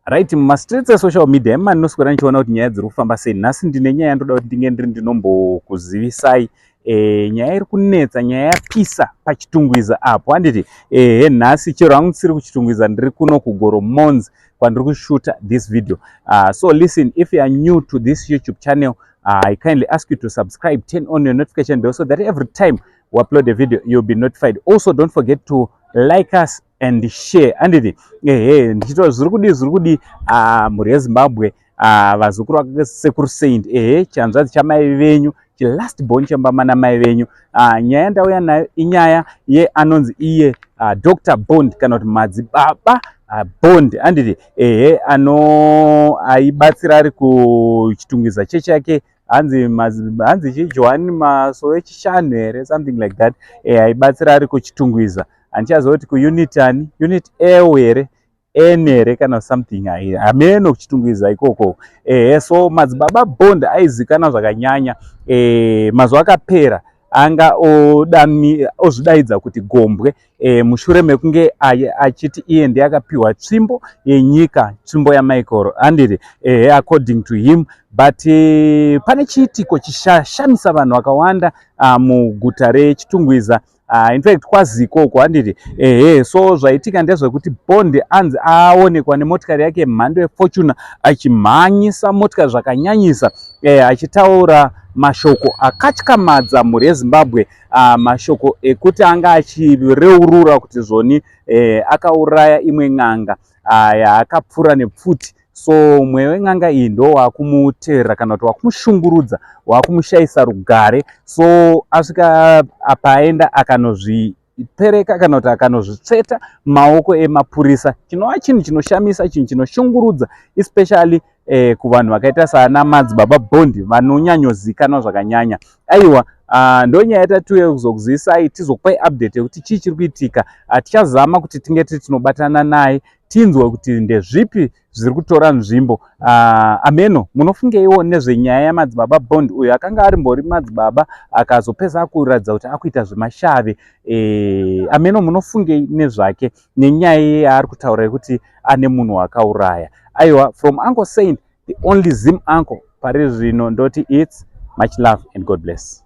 Right, mumastreets esocial media manoswera nichiona kuti nyaya dziri kufamba sei. Nhasi ndine nyaya ndoda kuti ndinge ndiri ndinombokuzivisai nyaya iri kunetsa, nyaya yapisa pachitungwiza apo. Handiti nhasi chero hangu ndisiri kuchitungwiza, ndiri kuno kugoro Mons kwandiri kushuta this video. So listen, if you are new to this YouTube channel, I kindly ask you to subscribe, turn on your notification bell so that every time we upload a video you'll be notified. Also don't forget to like us and share. Anditi ndichito zviri kudi mhuri yeZimbabwe, vazukuru vakasekuru Saint, chanzvadzi chamai venyu, last born chembama namai venyu. Nyaya yandauya nayo inyaya anonzi iye Dr. Bond kana kuti Madzibaba Bond. Anditi aibatsira ari kuchitungwiza chechi yake, hanzi chiJohani maso echishanu here, something like that. Aibatsira ari kuchitungwiza, handichazoti kuunit ani, unit here, N here kana something ameno kuchitungwiza ikoko. So Madzibaba Bond aizikanwa zvakanyanya. Mazuva akapera anga ozvidaidza kuti Gombwe, mushure mekunge achiti iye ndiye akapiwa tsvimbo yenyika, tsvimbo yaMaikoro. Handiti according to him, but pane chiitiko chishashamisa vanhu vakawanda muguta rechitungwiza. In fact kwazikoko. Handiti so zvaitika ndezvekuti Bond anzi aonekwa nemotikari yake mhando yeFortuna achimhanyisa motikari zvakanyanyisa, achitaura mashoko akatyamadza mhuri yeZimbabwe, mashoko ekuti anga achireurura kuti zvoni akauraya imwe n'anga yaakapfura nepfuti. So mweya weN'anga iyi ndo wakumuteera kana kuti wakumushungurudza, wakumushayisa rugare. So asvika apaenda akanozvipereka kana kuti akanozvitsveta maoko emapurisa, chinova chinhu chinoshamisa, chinhu chinoshungurudza, especially kuvanhu vakaita sana Madzibaba Bond vanonyanyozikanwa zvakanyanya. Aiwa, ndo nyaya yatatuye kuzokuzivisai, tizokupai update yekuti chii chiri kuitika. Tichazama kuti tinge tinobatana naye tinzwe kuti ndezvipi zviri kutora nzvimbo. Ameno, munofungeiwo nezvenyaya yaMadzibaba Bond, uyo akanga ari mbori Madzibaba akazopedza akuratidza kuti akuita zvemashave. Ameno, munofungei nezvake nenyaya yaari kutaura yekuti ane munhu wakauraya. Aiwa, from Uncle Saint, the only Zim uncle, pari zvino ndoti it's much love and God bless.